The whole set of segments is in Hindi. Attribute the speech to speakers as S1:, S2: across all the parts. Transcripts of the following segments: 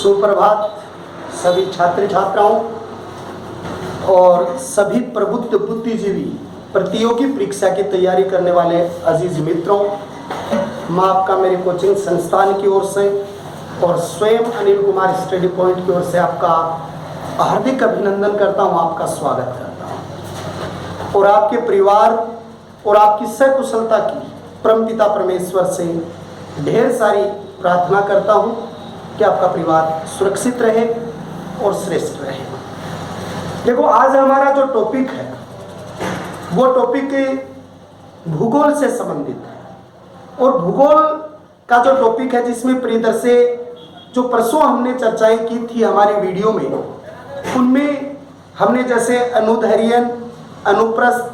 S1: सुप्रभात सभी छात्र छात्राओं और सभी प्रबुद्ध बुद्धिजीवी प्रतियोगी परीक्षा की तैयारी करने वाले अजीज मित्रों, मैं आपका मेरे कोचिंग संस्थान की ओर से और स्वयं अनिल कुमार स्टडी पॉइंट की ओर से आपका हार्दिक अभिनंदन करता हूं, आपका स्वागत करता हूं और आपके परिवार और आपकी सकुशलता की परमपिता परमेश्वर से ढेर सारी प्रार्थना करता हूं कि आपका परिवार सुरक्षित रहे और श्रेष्ठ रहे। देखो, आज हमारा जो टॉपिक है वो टॉपिक भूगोल से संबंधित है और भूगोल का जो टॉपिक है जिसमें प्रियदर से जो परसों हमने चर्चाएं की थी हमारी वीडियो में, उनमें हमने जैसे अनुदैर्यन, अनुप्रस्थ,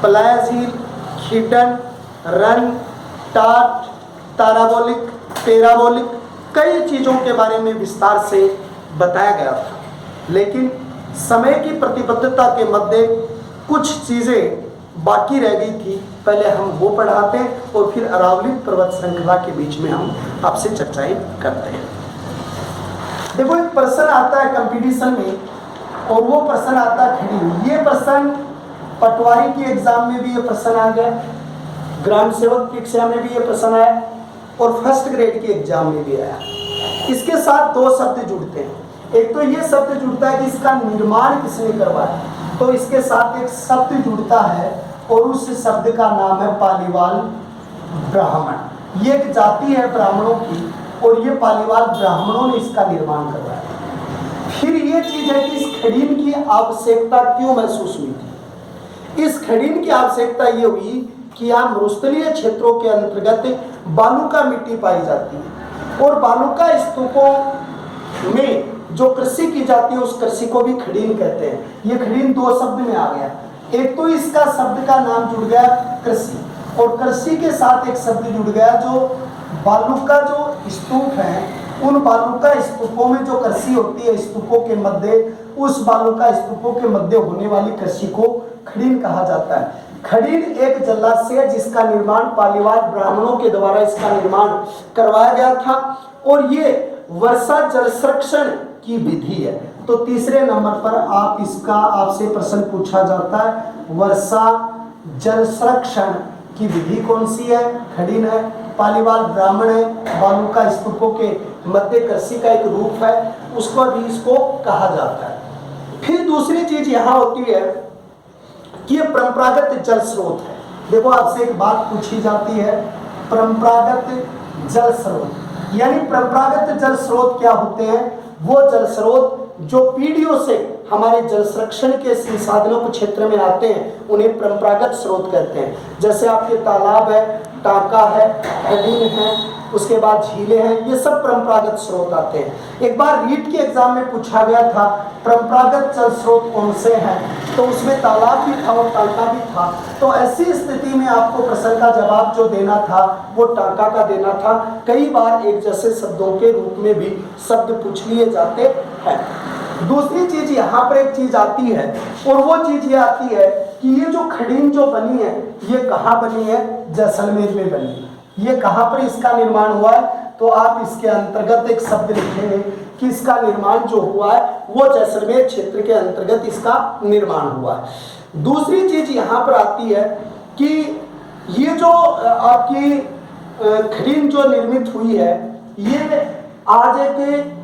S1: पलायझील, खीटन, रन, टाट, ताराबोलिक, पैराबोलिक कई चीज़ों के बारे में विस्तार से बताया गया था, लेकिन समय की प्रतिबद्धता के मध्य कुछ चीज़ें बाकी रह गई थी। पहले हम वो पढ़ाते और फिर अरावली पर्वत श्रृंखला के बीच में हम आपसे चर्चाएं करते हैं। देखो, एक प्रश्न आता है कंपटीशन में और वो प्रश्न आता है खड़ी। ये प्रश्न पटवारी की एग्जाम में भी ये प्रश्न आ गया, ग्राम सेवक परीक्षा में भी ये प्रश्न आया और फर्स्ट ग्रेड की एग्जाम में भी आया। इसके साथ दो शब्द जुड़ते हैं। एक तो ये शब्द जुड़ता है कि इसका निर्माण किसने करवाया, तो इसके साथ एक शब्द जुड़ता है और उस शब्द का नाम है पालीवाल ब्राह्मण। ये एक जाति है ब्राह्मणों की और ये पालीवाल ब्राह्मणों ने इसका निर्माण करवाया। फिर ये चीज है कि इस खड़ीन की आवश्यकता क्यों महसूस हुई थी। इस खड़ीन की आवश्यकता ये हुई कि यहाँ मरुस्थलीय क्षेत्रों के अंतर्गत बालुका मिट्टी पाई जाती है और बालुका स्तूपों में जो कृषि की जाती है उस कृषि को भी खड़ीन कहते हैं। ये खड़ीन दो शब्द में आ गया। एक तो इसका शब्द का नाम जुड़ गया कृषि और कृषि के साथ एक शब्द जुड़ गया जो बालुका जो स्तूप है, उन बालुका स्तूपों में जो कृषि होती है स्तूपों के मध्य, उस बालुका स्तूपों के मध्य होने वाली कृषि को खड़ीन कहा जाता है। खड़ीन एक जलाशय जिसका निर्माण पालीवाल ब्राह्मणों के द्वारा इसका निर्माण करवाया गया था और ये वर्षा जल संरक्षण की विधि है। तो तीसरे नंबर पर आपसे प्रश्न पूछा जाता है, वर्षा जल संरक्षण की विधि कौन सी है? खड़ीन है, पालीवाल ब्राह्मण है, बालुका स्तूपों के मध्य कृषि का एक रूप है, उसको भी इसको कहा जाता है। फिर दूसरी चीज यहाँ होती है कि ये परंपरागत जल स्रोत है। देखो, आपसे एक बात पूछी जाती है, परंपरागत जल स्रोत यानी परंपरागत जल स्रोत क्या होते हैं? वो जल स्रोत जो पीढ़ियों से हमारे जल संरक्षण के संसाधनों के क्षेत्र में आते हैं उन्हें परंपरागत स्रोत कहते हैं। जैसे आपके तालाब है, टांका है, खड़ीन है, उसके बाद झीलें हैं, ये सब परंपरागत स्रोत आते हैं। एक बार रीट के एग्जाम में पूछा गया था परंपरागत जल स्रोत कौन से हैं, तो उसमें तालाब भी था और टांका भी था। तो ऐसी स्थिति में आपको प्रश्न का जवाब जो देना था वो टांका का देना था। कई बार एक जैसे शब्दों के रूप में भी शब्द पूछ लिए जाते हैं। दूसरी चीज यहाँ पर एक चीज आती है और वो चीज ये आती है कि ये जो खड़ीन जो बनी है ये कहाँ बनी है? जैसलमेर में बनी है। ये कहाँ पर इसका निर्माण हुआ है? तो आप इसके अंतर्गत एक शब्द लिखेंगे कि इसका निर्माण जो हुआ है वो जैसलमेर क्षेत्र के अंतर्गत इसका निर्माण हुआ है। दूसरी चीज यहाँ पर आती है कि ये जो आपकी खड़ीन जो निर्मित हुई है ये आज एक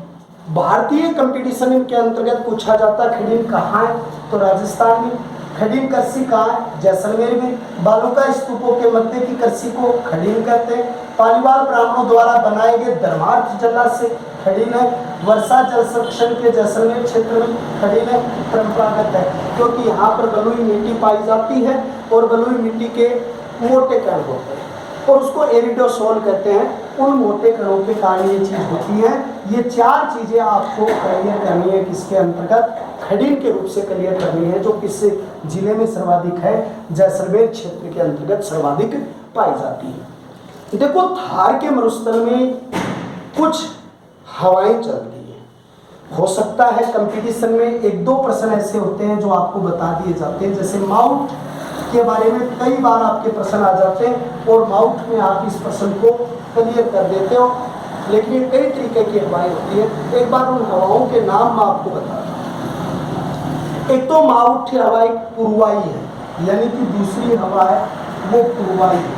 S1: भारतीय कंपटीशन के अंतर्गत पूछा जाता है खड़ीन कहाँ है, तो राजस्थान में। खड़ीन कृषि कहाँ है? जैसलमेर में। बालुका स्तूपों के मध्य की कृषि को खड़ीन कहते हैं। पालीवाल ब्राह्मणों द्वारा बनाए गए धर्मार्थ जलाशय खड़ीन है। वर्षा जल संरक्षण के जैसलमेर क्षेत्र में खड़ीन है, परंपरागत है क्योंकि यहाँ पर बलुई मिट्टी पाई जाती है और बलुई मिट्टी के मोटे कण होते हैं और उसको एरिडोसोल कहते हैं। उन मोटे कणों के कारण ये चीज होती है। ये चार चीजें आपको क्लियर करनी है, किसके अंतर्गत? खड़ीन के रूप से क्लियर करनी है, जो किस जिले में सर्वाधिक है? जैसलमेर क्षेत्र के अंतर्गत सर्वाधिक पाई जाती है। देखो, थार के मरुस्थल में कुछ हवाएं चलती है। हो सकता है कंपटीशन में एक दो प्रश्न ऐसे होते हैं जो आपको बता दिए जाते हैं, जैसे माउंट के बारे में कई बार आपके प्रश्न आ जाते हैं और माउंट में आप इस प्रश्न को क्लियर कर देते हो। लेकिन ये कई तरीके की हवाएं होती है। एक बार उन हवाओं के नाम मैं आपको बताता हूँ। एक तो माउठ हवा एक पूर्वाई है, यानी कि दूसरी हवा है वो पूर्वाई है।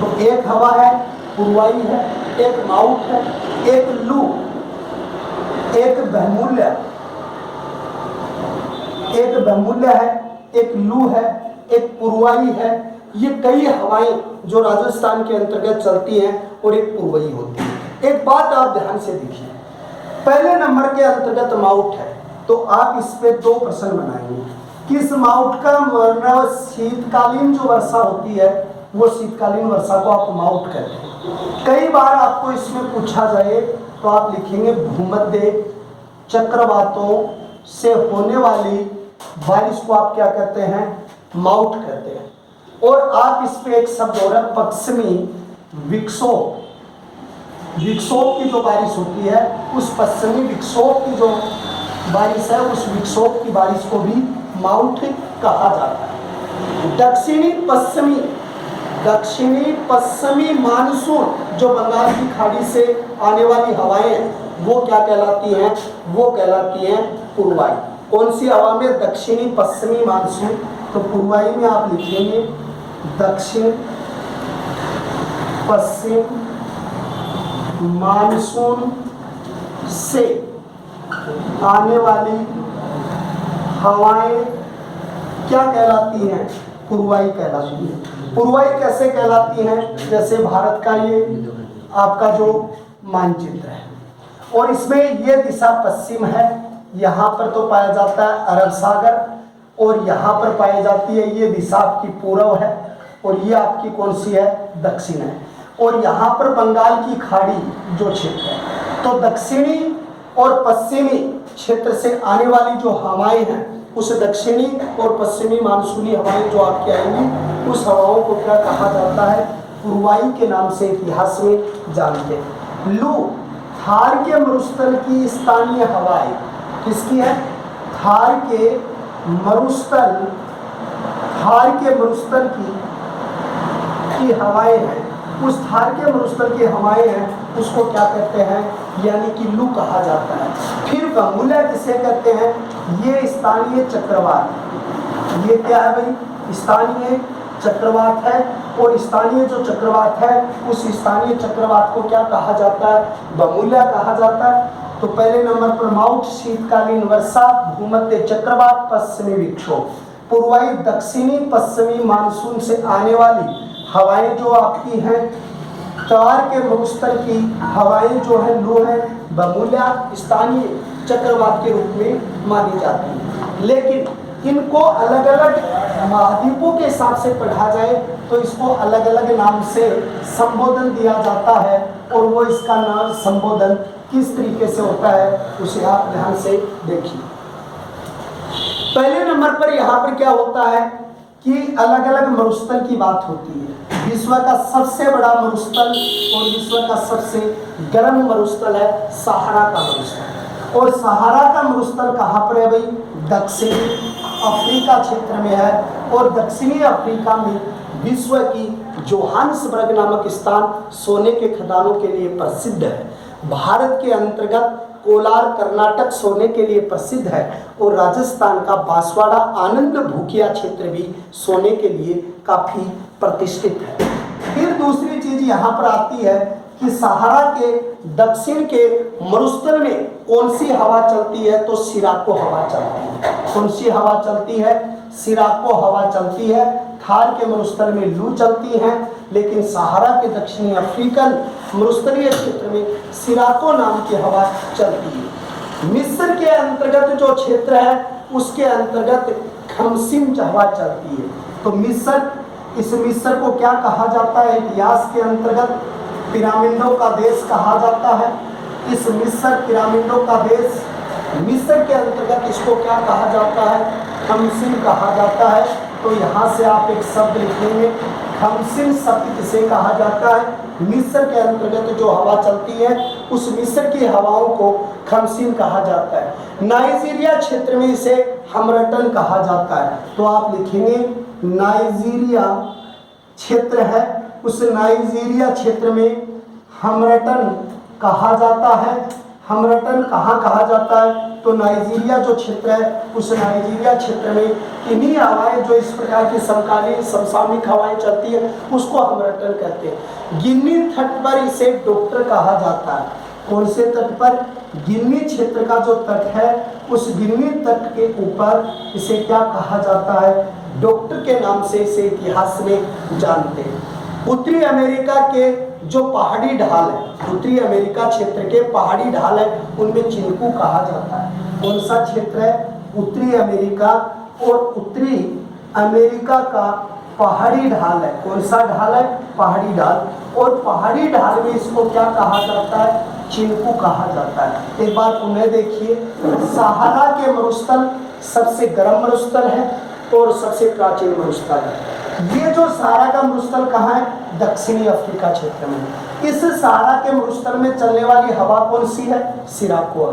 S1: तो एक हवा है पूर्वाई है, एक माउठ है, एक लू, एक बहमूल्य है, एक लू है, एक पूर्वाई है। ये कई हवाएं जो राजस्थान के अंतर्गत चलती हैं और एक पूर्वाई होती है। एक बात आप ध्यान से देखिए, पहले नंबर के अंतर्गत माउठ है, तो आप इस पे 2 प्रश्न बनाएंगे कि इस माउठ का वर्णन शीतकालीन जो वर्षा होती है वो शीतकालीन वर्षा को आप माउठ कहते हैं। कई बार आपको इसमें पूछा जाए तो आप लिखेंगे भूमध्य चक्रवातों से होने वाली बारिश को आप क्या कहते हैं, माउठ कहते हैं। और आप इस पे एक शब्द और पश्चिमी विक्षोभ, विक्षोभ की जो बारिश होती है उस पश्चिमी विक्षोभ की जो बारिश है उस विक्षोभ की बारिश को भी माउठ कहा जाता है। दक्षिणी पश्चिमी मानसून जो बंगाल की खाड़ी से आने वाली हवाएं हैं वो क्या कहलाती हैं, वो कहलाती हैं पूर्वाई। कौन सी हवा में, दक्षिणी पश्चिमी मानसून। तो पूर्वाई में आप लिखेंगे दक्षिण पश्चिम मानसून से आने वाली हवाएं क्या कहलाती हैं, पूर्वाई कहलाती है। पूर्वाई कैसे कहलाती हैं, जैसे भारत का ये आपका जो मानचित्र है और इसमें ये दिशा पश्चिम है, यहाँ पर तो पाया जाता है अरब सागर और यहाँ पर पाई जाती है ये दिशा आपकी पूर्व है और ये आपकी कौन सी है, दक्षिण है। और यहाँ पर बंगाल की खाड़ी जो क्षेत्र है, तो दक्षिणी और पश्चिमी क्षेत्र से आने वाली जो हवाएं हैं उस दक्षिणी और पश्चिमी मानसूनी हवाएं जो आपकी आएंगी उस हवाओं को क्या कहा जाता है, पूर्वाई के नाम से इतिहास में जानते हैं। लू थार के मरुस्थल की स्थानीय हवाएं किसकी है, थार के मरुस्थल की हवाएं हैं, उस थार के मरुस्थल की हवाएं हैं उसको क्या कहते हैं, यानी कि लू कहा जाता है। फिर बहमूल्य किसे कहते हैं, ये स्थानीय चक्रवात, ये क्या है भाई, स्थानीय चक्रवात है। और स्थानीय जो चक्रवात है उस स्थानीय चक्रवात को क्या कहा जाता है, बहमूल्य कहा जाता है। तो पहले नंबर पर माउठ शीतकालीन वर्षा, भूमध्य चक्रवात, पश्चिमी विक्षोभ। पूर्वाई दक्षिणी पश्चिमी मानसून से आने वाली हवाएं जो आपकी हैं, तार के मरुस्थल की हवाएं जो है लू है, बहमूल्य स्थानीय चक्रवात के रूप में मानी जाती है। लेकिन इनको अलग अलग महाद्वीपों के हिसाब से पढ़ा जाए तो इसको अलग अलग नाम से संबोधन दिया जाता है और वो इसका नाम संबोधन किस तरीके से होता है उसे आप ध्यान से देखिए। पहले नंबर पर यहाँ पर क्या होता है कि अलग अलग मरुस्थल की बात होती है। विश्व का सबसे बड़ा मरुस्थल और विश्व का सबसे गर्म मरुस्थल है सहारा का मरुस्थल। और सहारा का मरुस्थल कहाँ पर है भाई, दक्षिणी अफ्रीका क्षेत्र में है। और दक्षिणी अफ्रीका में विश्व की जोहान्सबर्ग नामक स्थान सोने के खदानों के लिए प्रसिद्ध है। भारत के अंतर्गत कोलार कर्नाटक सोने के लिए प्रसिद्ध है और राजस्थान का बांसवाड़ा आनंद भूकिया क्षेत्र भी सोने के लिए काफी प्रतिष्ठित है। फिर दूसरी चीज यहाँ पर आती है कि सहारा के दक्षिण के मरुस्थल में कौन सी हवा चलती है, तो सिराको हवा चलती है। कौन सी हवा चलती है, सिराको हवा चलती है। थार के मरुस्थल में लू चलती है, लेकिन सहारा के दक्षिणी अफ्रीकन मरुस्थलीय क्षेत्र में सिराको नाम की हवा चलती है। मिस्र के अंतर्गत जो क्षेत्र है उसके अंतर्गत खमसिन हवा चलती है। तो मिस्र, इस मिस्र को क्या कहा जाता है, इतिहास के अंतर्गत पिरामिडों का देश कहा जाता है। इस मिस्र पिरामिडों का देश, मिस्र के अंतर्गत इसको क्या कहा जाता है, खमसिन कहा जाता है। तो यहाँ से आप एक शब्द लिखेंगे, खमसिन शब्द किसे कहा जाता है, मिस्र के अंतर्गत जो हवा चलती है उस मिस्र की हवाओं को खमसिन कहा जाता है। नाइजीरिया क्षेत्र में इसे हमरटन कहा जाता है। तो आप लिखेंगे नाइजीरिया क्षेत्र है, उस नाइजीरिया क्षेत्र में हमरटन कहा जाता है। हमरटन कहाँ कहा जाता है? तो नाइजीरिया जो क्षेत्र है उस नाइजीरिया क्षेत्र में इन्हीं हवाएं जो इस प्रकार की समकालीन समसामयिक हवाएं चलती है उसको हमरटन कहते हैं। गिन्नी तट पर इसे डॉक्टर कहा जाता है। कौन से तट पर? गिन्नी क्षेत्र का जो तट है उस गिन्नी तट के ऊपर इसे क्या कहा जाता है? डॉक्टर के नाम से इसे इतिहास में जानते हैं। उत्तरी अमेरिका के जो पहाड़ी ढाल है, उत्तरी अमेरिका क्षेत्र के पहाड़ी ढाल है उनमें चिनकू कहा जाता है। कौन सा क्षेत्र है? उत्तरी अमेरिका। और उत्तरी अमेरिका का पहाड़ी ढाल है। कौन सा ढाल है? पहाड़ी ढाल। और पहाड़ी ढाल में इसको क्या कहा जाता है? चिनकू कहा जाता है। एक बार पुनः देखिए, सहारा के मरुस्थल सबसे गर्म मरुस्थल है और सबसे प्राचीन मरुस्थल है। ये जो सहारा का मरुस्थल कहाँ है? दक्षिणी अफ्रीका क्षेत्र में। इस सहारा के मरुस्थल में चलने वाली हवा कौन सी है? सिराको।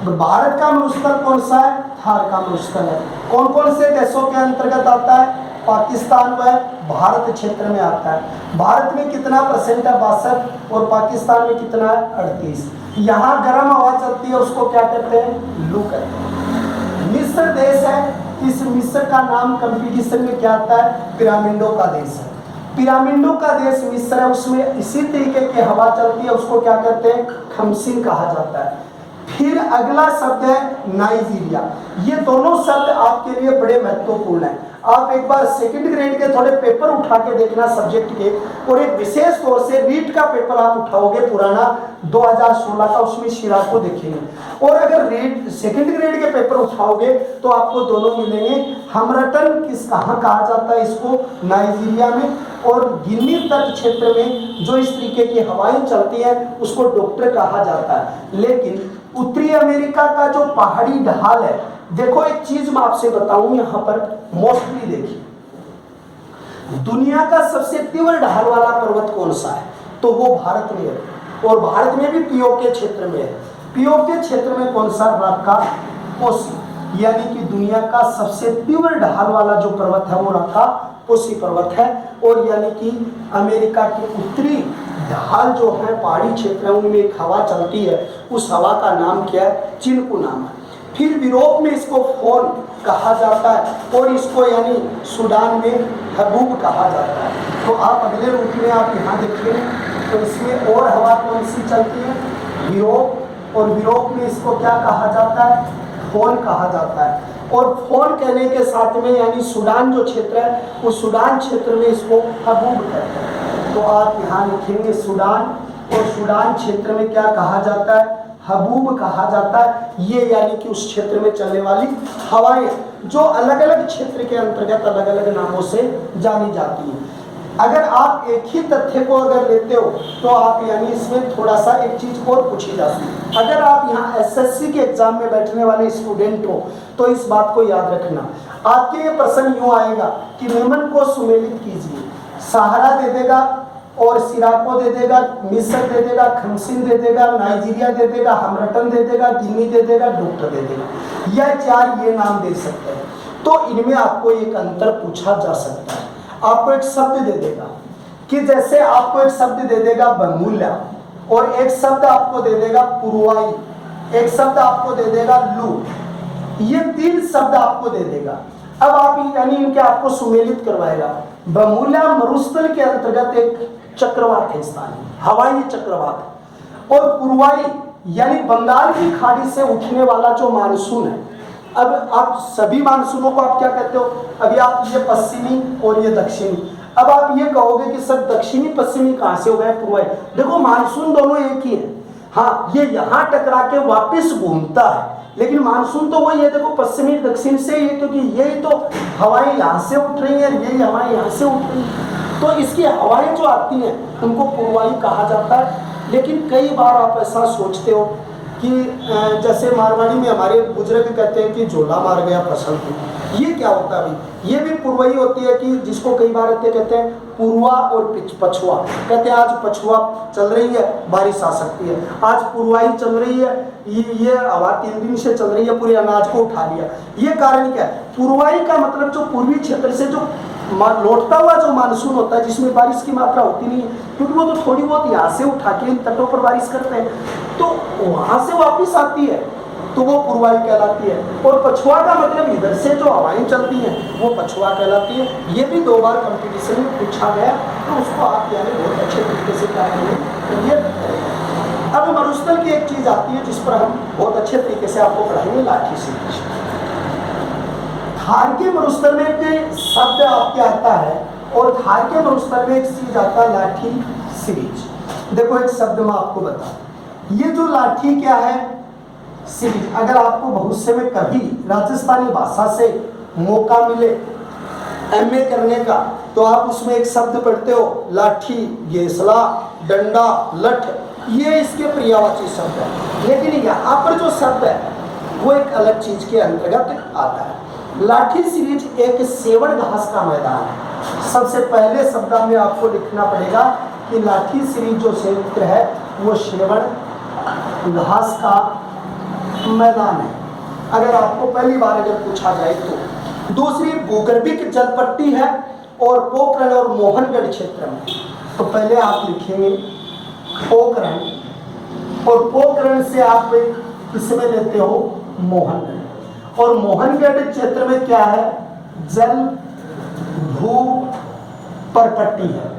S1: भारत का मरुस्थल कौन सा है? थार का मरुस्थल है। कौन कौन से देशों के अंतर्गत आता है? पाकिस्तान व भारत क्षेत्र में आता है। भारत में कितना परसेंट है? 62। और पाकिस्तान में कितना है? 38। यहाँ गर्म हवा चलती है उसको क्या कहते हैं? लू कहते हैं। मिस्र देश है, इस मिस्र का नाम कंपटीशन में क्या आता है? पिरामिडों का देश है। पिरामिडों का देश मिस्र है, उसमें इसी तरीके की हवा चलती है, उसको क्या कहते हैं? खमसिन कहा जाता है। फिर अगला शब्द है नाइजीरिया। ये दोनों शब्द आपके लिए बड़े महत्वपूर्ण हैं। आप एक बार सेकंड ग्रेड के थोड़े पेपर उठा के देखना सब्जेक्ट के, और एक विशेष तौर से रीट का पेपर आप उठाओगे पुराना 2016 का, उसमें सिराको देखेंगे। और अगर रीट सेकंड ग्रेड के पेपर उठाओगे तो आपको दोनों मिलेंगे। हमरटन किस कहाँ कहा जाता है? इसको नाइजीरिया में। और गिन्नी तट क्षेत्र में जो इस तरीके की हवाएं चलती हैं उसको डॉक्टर कहा जाता है। लेकिन उत्तरी अमेरिका का जो पहाड़ी ढाल है, देखो एक चीज मैं आपसे बताऊं, यहाँ पर मोस्टली देखिए, दुनिया का सबसे तीव्र ढाल वाला पर्वत कौन सा है? तो वो भारत में है, और भारत में भी पीओके क्षेत्र में है। पीओके क्षेत्र में कौन सा? राका पोसी, यानी कि दुनिया का सबसे तीव्र ढाल वाला जो पर्वत है वो राका पोसी पर्वत है। और यानी कि अमेरिका की उत्तरी ढाल जो है पहाड़ी क्षेत्र है उनमें एक हवा चलती है, उस हवा का नाम क्या है? चिनकू नाम है। फिर यूरोप में इसको फोन कहा जाता है, और इसको यानी सूडान में हबूब कहा जाता है। तो आप अगले रूप में आप यहाँ देखिए, तो इसमें और हवा कौन सी चलती है? यूरोप। और यूरोप में इसको क्या कहा जाता है? फोन कहा जाता है। और फोन कहने के साथ में यानी सूडान जो क्षेत्र है उस सूडान क्षेत्र में इसको हबूब कहते हैं। तो आप यहाँ लिखेंगे सूडान, और सूडान क्षेत्र में क्या कहा जाता है? हबूब कहा जाता है। ये यानी कि उस क्षेत्र में चलने वाली हवाएं जो अलग अलग क्षेत्र के अंतर्गत अलग अलग नामों से जानी जाती हैं। अगर आप एक ही तथ्य को अगर लेते हो तो आप यानी इसमें थोड़ा सा एक चीज और पूछी जा सकती है। अगर आप यहाँ एसएससी के एग्जाम में बैठने वाले स्टूडेंट हो तो इस बात को याद रखना, आपके ये प्रश्न यूं आएगा कि निम्न को सुमेलित कीजिए। सहारा दे देगा, और सिराको दे देगा, मिस्र दे देगा, खमसिन दे देगा, नाइजीरिया दे देगा, हमरटन दे देगा, गिनी दे देगा, डॉक्टर दे देगा। यह चार ये नाम दे सकते हैं। तो इनमें आपको एक अंतर पूछा जा सकता है। आपको एक शब्द दे देगा कि जैसे आपको एक शब्द दे देगा बमूला, और एक शब्द आपको दे देगा पुरवाई, एक शब्द आपको दे देगा लू, ये तीन शब्द आपको दे देगा। अब आप यानी इनके आपको सुमेलित करवाएगा। बमूला मरुस्थल के अंतर्गत एक चक्रवात है स्थान, हवाई चक्रवात। और पुरवाई यानी बंगाल की खाड़ी से उठने वाला जो मानसून है। अब आप सभी मानसूनों को आप क्या कहते हो? अभी आप ये पश्चिमी और ये दक्षिणी। अब आप ये कहोगे कि सर दक्षिणी पश्चिमी कहाँ से हो गए? पुरवाई। देखो मानसून दोनों एक ही है। हाँ, ये यहाँ टकरा के वापस घूमता है, लेकिन मानसून तो वही है। देखो पश्चिमी दक्षिण से ही, क्योंकि यही तो हवाएं यहाँ से उठ रही हैं, यही हवाएं यहाँ से उठ रही हैं, तो इसकी हवाएं जो आती हैं उनको पुरवाई कहा जाता है। लेकिन कई बार आप ऐसा सोचते हो कि जैसे मारवाड़ी में हमारे बुजुर्ग कहते हैं कि झोला मार गया फसल को, ये क्या होता है भाई? ये भी पुरवाई होती है कि जिसको कई बार कहते हैं पुरवा और पछुआ। कहते हैं आज पछुआ चल रही है, बारिश आ सकती है। आज पुरवाई चल रही है, ये हवा 3 दिन से चल रही है, पूरे अनाज को उठा लिया। ये कारण क्या है? पुरवाई का मतलब जो पूर्वी क्षेत्र से जो लौटता हुआ जो मानसून होता है जिसमें बारिश की मात्रा होती नहीं है, क्योंकि वो तो थोड़ी बहुत यहाँ से उठा के इन तटों पर बारिश करते हैं, तो वहां से वापिस आती है तो वो पूर्वायु कहलाती है। और पछुआ का मतलब इधर से जो हवाएं चलती हैं वो पछुआ कहलाती है। ये भी 2 बार कंपटीशन में पूछा गया, तो उसको आप यानी बहुत अच्छे तरीके से क्या करेंगे। अब मरुस्थल की एक चीज आती है जिस पर हम बहुत अच्छे तरीके से आपको पढ़ाएंगे, लाठी सीरीज। थार के मरुस्थल में एक शब्द आपके आता है और थार के मरुस्थल में एक चीज आता है, लाठी सीरीज। देखो एक शब्द में आपको बता, ये जो लाठी क्या है, सीरीज। अगर आपको भविष्य में कभी राजस्थानी भाषा से मौका मिले एमए करने का, तो आप उसमें एक शब्द पढ़ते हो, लाठी, गेसला, डंडा, लठ, ये इसके पर्यायवाची शब्द है। लेकिन यहाँ पर जो शब्द है वो एक अलग चीज के अंतर्गत आता है। लाठी सीरीज एक सेवण घास का मैदान है। सबसे पहले शब्द में आपको लिखना पड़ेगा कि लाठी सीरीज जो क्षेत्र है वो सेवण घास का मैदान है, अगर आपको पहली बार अगर पूछा जाए तो। दूसरी भूगर्भिक जलपट्टी है और पोखरण और मोहनगढ़ क्षेत्र में। तो पहले आप लिखेंगे पोखरण, और पोखरण से आप किसमें लेते हो, मोहनगढ़। और मोहनगढ़ क्षेत्र में क्या है, जल भू परपट्टी है,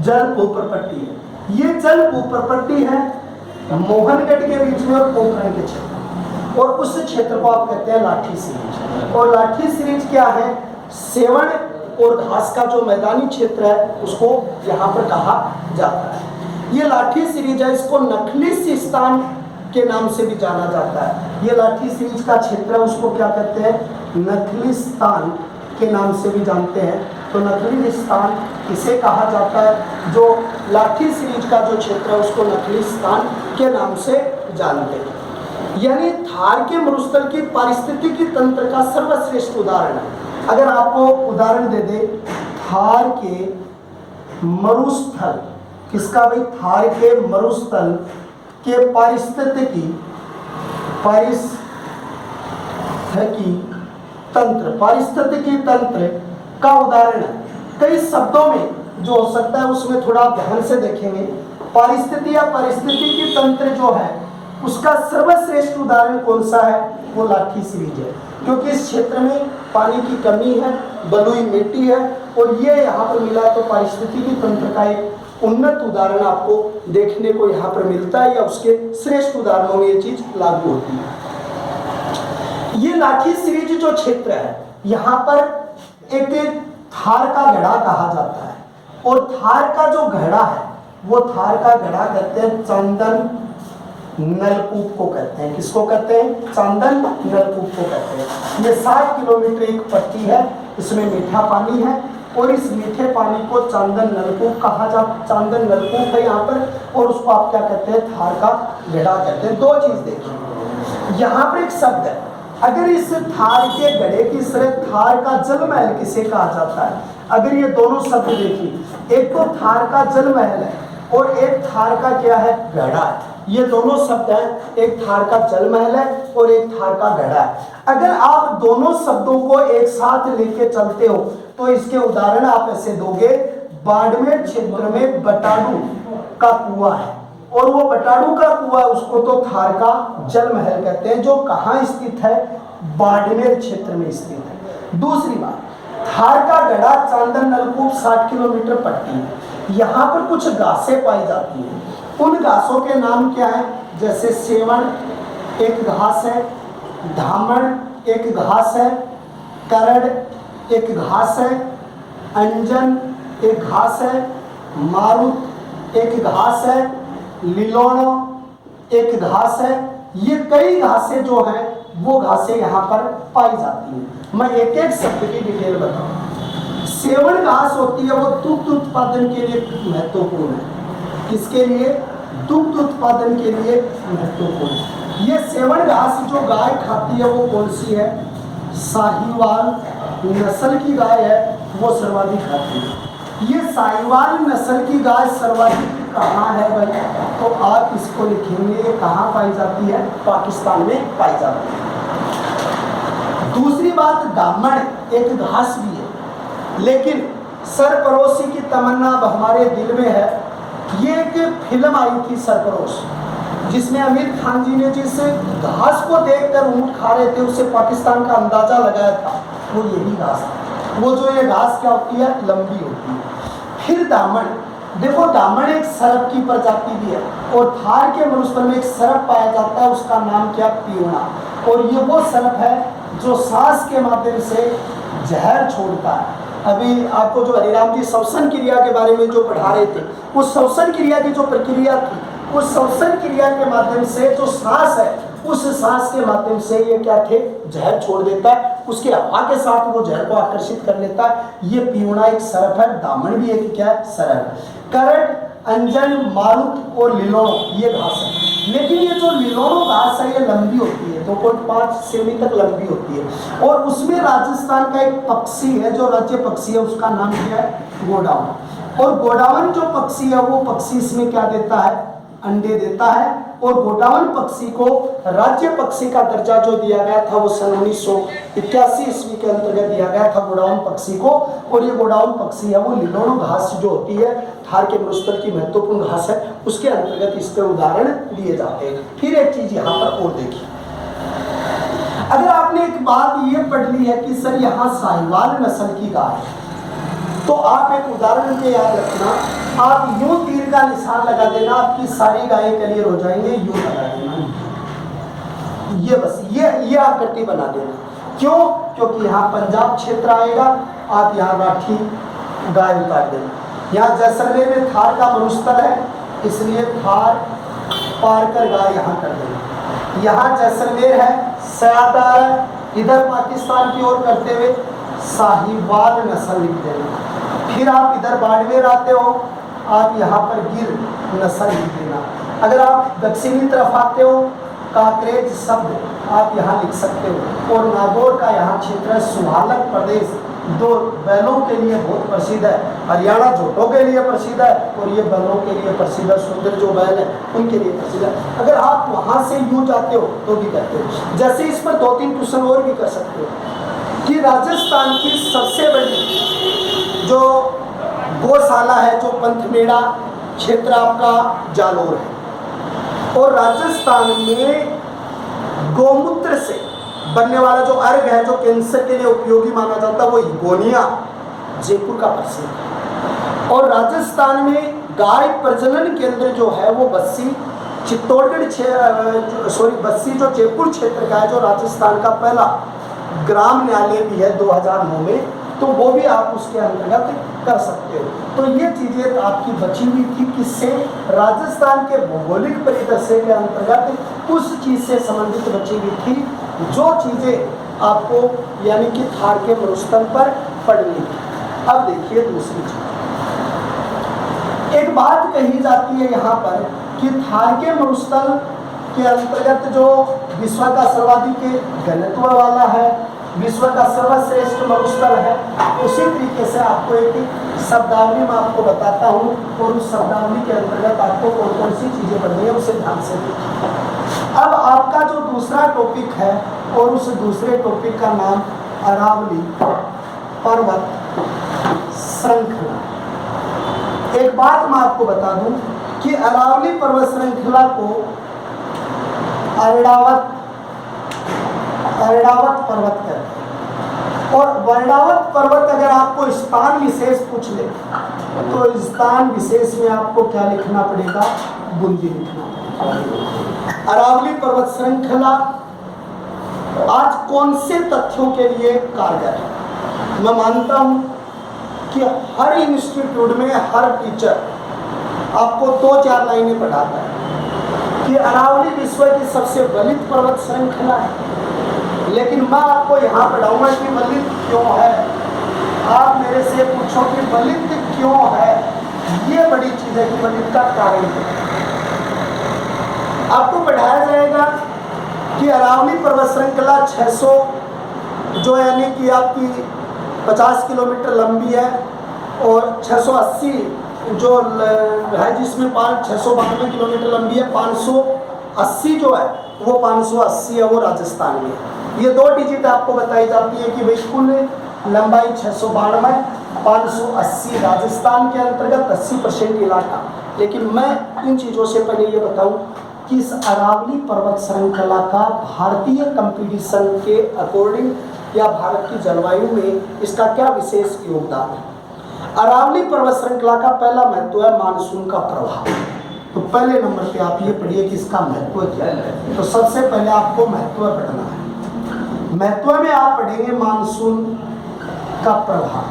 S1: जल भू परपट्टी है। ये जल भू परपट्टी है मोहनगढ़ के बीच में और पोखरण के क्षेत्र, और उस क्षेत्र को आप कहते हैं लाठी सीरीज। और लाठी सीरीज क्या है, सेवण और घास का जो मैदानी क्षेत्र है उसको यहाँ पर कहा जाता है। ये लाठी सीरीज है, इसको नखली स्थान के नाम से भी जाना जाता है। ये लाठी सीरीज का क्षेत्र है उसको क्या कहते हैं, नखली स्थान के नाम से भी जानते हैं। तो नखली स्थान इसे कहा जाता है, जो लाठी सीरीज का जो क्षेत्र है उसको नखली स्थान के नाम से जानते हैं। यानी थार के मरुस्थल की पारिस्थितिकी तंत्र का सर्वश्रेष्ठ उदाहरण है। अगर आपको उदाहरण दे दे, थार के मरुस्थल, किसका भाई, थार के मरुस्थल के पारिस्थितिकी तंत्र का उदाहरण है। कई शब्दों में जो हो सकता है उसमें थोड़ा ध्यान से देखेंगे। पारिस्थिति या पारिस्थितिकी तंत्र जो है उसका सर्वश्रेष्ठ उदाहरण कौन सा है, वो लाठी सीरीज है, क्योंकि इस क्षेत्र में पानी की कमी है, बलुई मिट्टी है, और ये यहाँ पर मिला तो पारिस्थितिकी तंत्र का एक उन्नत उदाहरण आपको देखने को यहाँ पर मिलता है, या उसके श्रेष्ठ उदाहरणों में ये चीज लागू होती है। ये लाठी सीरीज जो क्षेत्र है यहाँ पर एक थार का घड़ा कहा जाता है, और थार का जो घड़ा है वो थार का घड़ा कहते हैं चंदन नलकूप को कहते हैं। किसको कहते हैं, चंदन नलकूप को कहते हैं। ये 60 किलोमीटर एक पट्टी है, इसमें मीठा पानी है, और इस मीठे पानी को चंदन नलकूप कहा जाता, चंदन नलकूप है यहाँ पर, और उसको आप क्या कहते हैं, थार का घड़ा कहते हैं। दो चीज देखिए, यहाँ पर एक शब्द है, अगर इस थार के घड़े की तरह थार का जल महल किसे कहा जाता है, अगर ये दोनों शब्द देखिए, एक तो थार का जल महल है और एक थार का क्या है, घड़ा है। ये दोनों शब्द हैं, एक थार का जल महल है और एक थार का घड़ा है। अगर आप दोनों शब्दों को एक साथ लेके चलते हो तो इसके उदाहरण आप ऐसे दोगे, बाड़मेर क्षेत्र में बटाडू का कुआं है, और वो बटाडू का कुआं उसको तो थार का जल महल कहते हैं, जो कहाँ स्थित है, बाड़मेर क्षेत्र में स्थित है। दूसरी बात, थार का घड़ा चांदन नलकूप 60 किलोमीटर पट्टी है, यहाँ पर कुछ घासें पाई जाती हैं। उन घासों के नाम क्या है, जैसे सेवण एक घास है, धामण एक घास है, करड़ एक घास है, अंजन एक घास है, मारुत एक घास है, लिलोणो एक घास है। ये कई घासें जो हैं वो घासें यहाँ पर पाई जाती हैं। मैं एक एक शब्द की डिटेल बताऊँ। सेवण घास होती है, वो दुग्ध उत्पादन के लिए महत्वपूर्ण है। किसके लिए, दुग्ध उत्पादन के लिए महत्वपूर्ण है। ये सेवण घास जो गाय खाती है वो कौन सी है, साहिवाल नस्ल की गाय है, वो सर्वाधिक खाती है। ये साहिवाल नस्ल की गाय सर्वाधिक कहाँ है भाई, तो आप इसको लिखेंगे, ये कहाँ पाई जाती है, पाकिस्तान में पाई जाती है। दूसरी बात, दामन एक घास भी है, लेकिन सरफरोशी की तमन्ना अब हमारे दिल में है। ये एक फिल्म आई थी सरफरोश, जिसमें आमिर खान जी ने जिस घास को देखकर ऊँट खा रहे थे उससे पाकिस्तान का अंदाजा लगाया था, वो यही घास था। वो जो ये घास क्या होती है, लंबी होती है। फिर दामन, देखो दामन एक सरप की प्रजाति भी है, और थार के मरुस्थल में एक सरप पाया जाता है, उसका नाम क्या, पीवना। और ये वो सरप है जो सांस के माध्यम से जहर छोड़ता है। अभी आपको जो हरिराम जी श्वसन क्रिया के बारे में जो पढ़ा रहे थे, उस श्वसन क्रिया की जो प्रक्रिया थी, उस श्वसन क्रिया के माध्यम से जो सांस है, उस सांस के माध्यम से ये क्या थे, जहर छोड़ देता है, उसके हवा के साथ वो जहर को आकर्षित कर लेता है। ये पीवना एक सरप है, दामन भी एक क्या है, सरप। करट, अंजन, मारुत और लिलोनो ये घास है। लेकिन ये जो लिलोनो घास है ये लंबी होती है, 2.5 सेमी तक लंबी होती है। और उसमें राजस्थान का एक पक्षी है जो राज्य पक्षी है, उसका नाम क्या है, गोडावन। और गोडावन जो पक्षी है वो पक्षी इसमें क्या देता है, अंडे देता है। और गोडावन पक्षी को राज्य पक्षी का दर्जा जो दिया गया था वो सन 1981 ईस्वी के अंतर्गत दिया गया था गोडावन पक्षी को। और ये गोडावन पक्षी है वो लिलोनो घास जो होती है, थार के मरुस्थल की महत्वपूर्ण घास है, उसके अंतर्गत इसके उदाहरण दिए जाते हैं। फिर एक चीज यहाँ पर और देखिए, अगर आपने एक बात ये पढ़ ली है कि सर यहाँ साहिवाल नस्ल की गाय है, तो आप एक उदाहरण के याद रखना, आप यूं तीर का निशान लगा देना, आपकी सारी गायें क्लियर हो जाएंगे, यूं लगा देना, ये बस ये आकृति बना देना। क्यों? क्योंकि यहाँ पंजाब क्षेत्र आएगा, आप यहाँ राठी गाय उतार देना। यहाँ जैसलमेर में थार का मरुस्थल है, इसलिए थार पार कर गाय यहाँ कर देना। यहाँ जैसलमेर है, सयादा है, इधर पाकिस्तान की ओर करते हुए साहिवाल नस्ल लिख देना। फिर आप इधर बाड़मेर आते हो, आप यहाँ पर गिर नस्ल लिख देना। अगर आप दक्षिणी तरफ आते हो, काकरेज शब्द आप यहाँ लिख सकते हो। और नागौर का यहाँ क्षेत्र है, सुहालक प्रदेश, दो बैलों के लिए बहुत प्रसिद्ध है। हरियाणा जोटों के लिए प्रसिद्ध है, और ये बैलों के लिए प्रसिद्ध है, सुंदर जो बैल है उनके लिए प्रसिद्ध है। अगर आप वहाँ से यूँ जाते हो तो भी करते हो। जैसे इस पर 2-3 क्वेश्चन और भी कर सकते हो कि राजस्थान की सबसे बड़ी जो गौशाला है, जो पंथमेड़ा क्षेत्र आपका जालोर है, और राजस्थान में गौमूत्र से बनने वाला जो अर्घ है, जो कैंसर के लिए उपयोगी माना जाता है, वो हिगोनिया जयपुर का प्रसिद्ध है। और राजस्थान में गाय प्रजनन केंद्र जो है वो बस्सी चित्तौड़गढ़ बस्सी जो जयपुर क्षेत्र का है, जो राजस्थान का पहला ग्राम न्यायालय भी है 2009 में, तो वो भी आप उसके अंतर्गत कर सकते हो। तो ये चीज़ें आपकी बची हुई थी, किससे, राजस्थान के भौगोलिक परिदृश्य के अंतर्गत उस चीज़ से संबंधित बची हुई थी जो चीज़ें आपको यानी कि थार के मरुस्थल पर पढ़नी थी। अब देखिए दूसरी चीज, एक बात कही जाती है यहाँ पर कि थार के मरुस्थल के अंतर्गत जो विश्व का सर्वाधिक घनत्व वाला है, विश्व का सर्वश्रेष्ठ मरुस्थल है, उसी तरीके से आपको एक शब्दावली मैं आपको बताता हूँ, और उस शब्दावली के अंतर्गत आपको कौन कौन सी चीज़ें पढ़नी है उसे ध्यान से देखिए। अब आपका जो दूसरा टॉपिक है, और उस दूसरे टॉपिक का नाम अरावली पर्वत श्रृंखला। एक बात मैं आपको बता दूं कि अरावली पर्वत श्रृंखला को अर्णावत पर्वत कहते हैं। और वर्णावत पर्वत अगर आपको स्थान विशेष पूछ ले तो स्थान विशेष में आपको क्या लिखना पड़ेगा, बूंदी लिखना पड़ेगा। अरावली पर्वत श्रृंखला आज कौन से तथ्यों के लिए कारगर है? मैं मानता हूं कि हर इंस्टीट्यूट में हर टीचर आपको 2-4 लाइनें पढ़ाता है कि अरावली विश्व की सबसे वलित पर्वत श्रृंखला है, लेकिन मैं आपको यहाँ पढ़ाऊंगा कि वलित क्यों है। आप मेरे से पूछो कि वलित क्यों है, ये बड़ी चीज है कि वलित का कारण है। आपको पढ़ाया जाएगा कि अरावली पर्वत श्रृंखला 600 जो यानी कि आपकी 50 किलोमीटर लंबी है, और 680 जो है जिसमें 692 किलोमीटर लंबी है, 500 80 जो है वो 580 है, वो राजस्थान में। ये 2 डिजिट आपको बताई जाती है कि भाई कुल लंबाई 692, 580 राजस्थान के अंतर्गत 80% इलाका। लेकिन मैं इन चीज़ों से पहले ये बताऊं कि इस अरावली पर्वत श्रृंखला का भारतीय कंपटीशन के अकॉर्डिंग या भारत की जलवायु में इसका क्या विशेष योगदान है। अरावली पर्वत श्रृंखला का पहला महत्व है मानसून का प्रभाव। तो पहले नंबर पे आप ये पढ़िए कि इसका महत्व क्या है। तो सबसे पहले आपको महत्व पढ़ना है। महत्व में आप पढ़ेंगे मानसून का प्रभाव।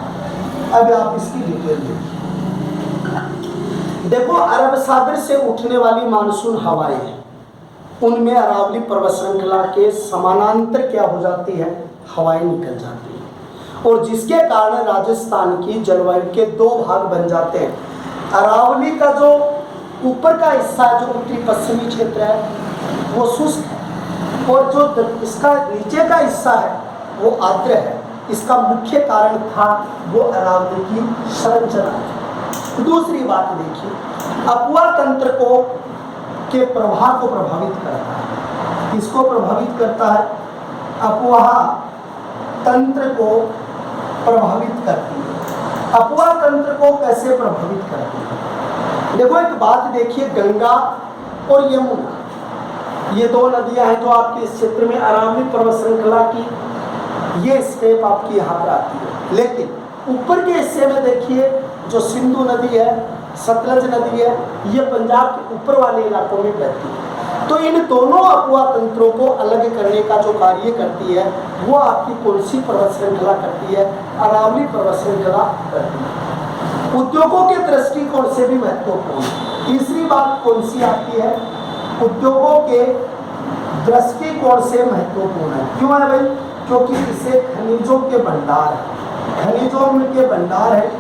S1: अब आप इसकी डिटेल देखिए। देखो, अरब सागर से उठने वाली मानसून हवाएं हैं, उनमें अरावली पर्वत श्रृंखला के समानांतर क्या हो जाती है, हवाएं निकल जाती है, और जिसके कारण राजस्थान की जलवायु के 2 भाग बन जाते हैं। अरावली का जो ऊपर का हिस्सा है, जो उत्तरी पश्चिमी क्षेत्र है, वो शुष्क है, और जो इसका नीचे का हिस्सा है वो आर्द्र है। इसका मुख्य कारण था वो अरावली की संरचना। दूसरी बात देखिए, अपुआ तंत्र को के प्रभाव को प्रभावित करता है। किसको प्रभावित करता है? अपुआ तंत्र को प्रभावित करती है। अपुआ तंत्र को कैसे प्रभावित करती है? देखो, एक बात देखिए, गंगा और यमुना, ये 2 नदियां हैं जो आपके इस क्षेत्र में अरावली पर्वत श्रृंखला की ये स्टेप आपकी यहाँ पर आती है। लेकिन ऊपर के हिस्से में देखिए, जो सिंधु नदी है, सतलज नदी है, ये पंजाब के ऊपर वाले इलाकों में बहती है। तो इन दोनों अपुआ तंत्रों को अलग करने का जो कार्य करती है वो आपकी कौन सी पर्वत श्रृंखला करती है? अरावली पर्वत श्रृंखला करती है। उद्योगों के दृष्टिकोण से भी महत्वपूर्ण। तीसरी बात कौन सी आती है? उद्योगों के दृष्टिकोण से महत्वपूर्ण है। क्यों है भाई? क्योंकि इसे खनिजों के भंडार है, खनिजों के भंडार है।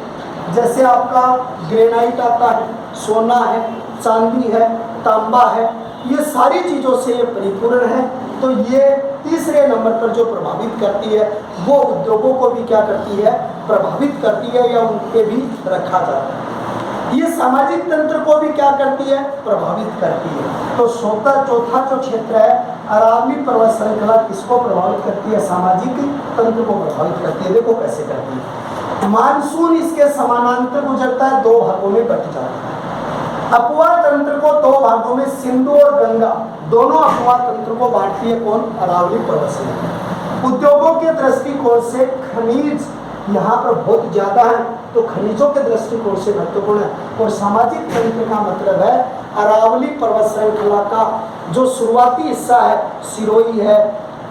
S1: जैसे आपका ग्रेनाइट आता है, सोना है, चांदी है, तांबा है, ये सारी चीज़ों से ये परिपूर्ण है। तो ये तीसरे नंबर पर जो प्रभावित करती है वो उद्योगों को भी क्या करती है? प्रभावित करती है, या उनके भी रखा जाता है। ये सामाजिक तंत्र को भी क्या करती है? प्रभावित करती है। तो चौथा जो क्षेत्र है अरावली पर्वत श्रृंखला किसको प्रभावित करती है? सामाजिक तंत्र को प्रभावित करती है। देखो कैसे करती है। मानसून इसके समानांतर गुजरता है, 2 भागों में बट जाता है। अपुआ तंत्र को 2 भागों में सिंधु और गंगा दोनों अपुआ तंत्र को बांटती है कौन? अरावली पर्वत श्रृंखला। उद्योगों के दृष्टिकोण से खनिज यहाँ पर बहुत ज्यादा है, तो खनिजों के दृष्टिकोण से महत्वपूर्ण है। और सामाजिक तंत्र का मतलब है अरावली पर्वत श्रृंखला का जो शुरुआती हिस्सा है, सिरोही है,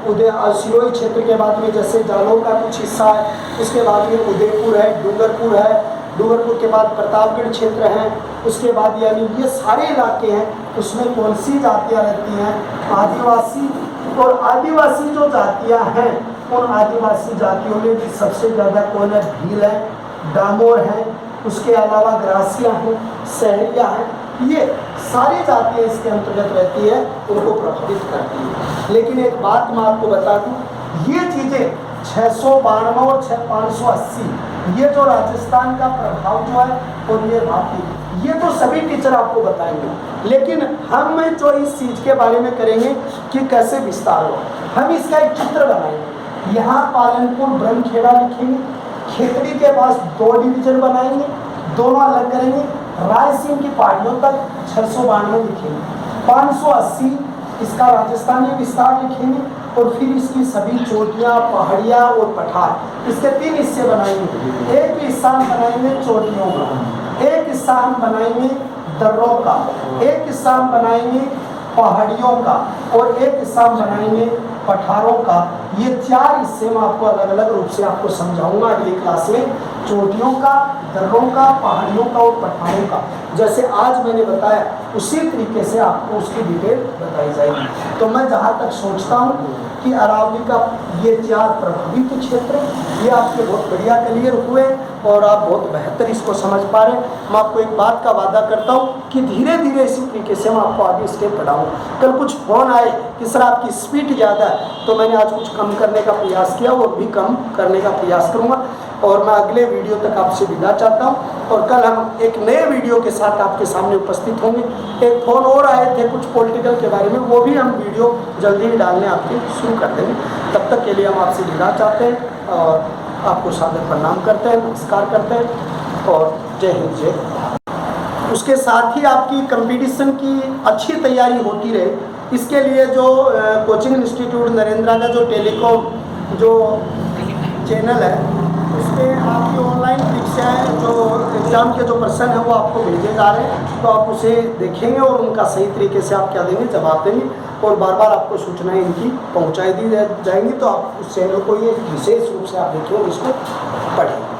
S1: सिरोही क्षेत्र के बाद में जैसे जालौर का कुछ हिस्सा है, उसके बाद में उदयपुर है, डूंगरपुर है, डूंगरपुर के बाद प्रतापगढ़ क्षेत्र है, उसके बाद यानी ये सारे इलाके हैं। उसमें कौन सी जातियाँ रहती हैं? आदिवासी। और आदिवासी जो जातियाँ हैं, उन आदिवासी जातियों में भी सबसे ज़्यादा कौन है? भील है, डामोर है, उसके अलावा ग्रासिया हैं, सहरिया हैं। ये सारी जातियाँ इसके अंतर्गत रहती है, उनको प्रभावित करती है। लेकिन एक बात मैं आपको बता दूं, ये चीज़ें 692 और 580 ये जो राजस्थान का प्रभाव जो है और ये बाकी, ये तो सभी टीचर आपको बताएंगे। लेकिन हम जो इस चीज़ के बारे में करेंगे कि कैसे विस्तार हो, हम इसका एक चित्र बनाएंगे। यहाँ पालनपुर ब्रह्मखेड़ा लिखेंगे, खेतड़ी के पास 2 डिवीजन बनाएंगे, दोनों अलग करेंगे। रायसीन की पहाड़ियों तक 692 लिखेंगे, 580 इसका राजस्थानी विस्तार लिखेंगे, और फिर इसकी सभी चोटियाँ, पहाड़ियाँ और पठार, इसके 3 हिस्से बनाएंगे। एक हिस्सा बनाएंगे चोटियों का, एक हिस्सा हम बनाएंगे दर्रों का, एक हिस्सा हम बनाएंगे पहाड़ियों का, और एक हिस्सा हम बनाएंगे पठारों का। ये 4 हिस्से में आपको अलग अलग रूप से आपको समझाऊंगा अगली क्लास में, चोटियों का, दर्रों का, पहाड़ियों का और पठारों का। जैसे आज मैंने बताया उसी तरीके से आपको उसकी डिटेल बताई जाएगी। तो मैं जहाँ तक सोचता हूँ कि अरावली का ये 4 प्रभावित क्षेत्र ये आपके बहुत बढ़िया क्लियर हुए। और आप बहुत बेहतर इसको समझ पा रहे हैं। मैं आपको एक बात का वादा करता हूँ कि धीरे धीरे इसी तरीके से मैं आपको आगे स्टेप बढ़ाऊँ। कल कुछ फ़ोन आए कि सर आपकी स्पीड ज़्यादा है, तो मैंने आज कुछ कम करने का प्रयास किया, वो भी कम करने का प्रयास करूँगा। और मैं अगले वीडियो तक आपसे विदा चाहता हूँ, और कल हम एक नए वीडियो के साथ आपके सामने उपस्थित होंगे। एक फ़ोन और आए थे कुछ पॉलिटिकल के बारे में, वो भी हम वीडियो जल्दी ही डालने आपके शुरू कर देंगे। तब तक के लिए हम आपसे विदा चाहते हैं और आपको सादर प्रणाम करते हैं, नमस्कार करते हैं और जय हिंद जय भारत। उसके साथ ही आपकी कंपटीशन की अच्छी तैयारी होती रहे, इसके लिए जो कोचिंग इंस्टीट्यूट नरेंद्रा का जो टेलीकॉम जो चैनल है, उसमें आपकी ऑनलाइन परीक्षाएँ जो एग्ज़ाम के जो प्रश्न हैं वो आपको भेजे जा रहे हैं, तो आप उसे देखेंगे और उनका सही तरीके से आप क्या देंगे, जवाब देंगे, और बार बार आपको सूचनाएं इनकी पहुंचाई दी जाएंगी। तो आप उस चैनल को ये विशेष रूप से आप देखें और इसको पढ़ें।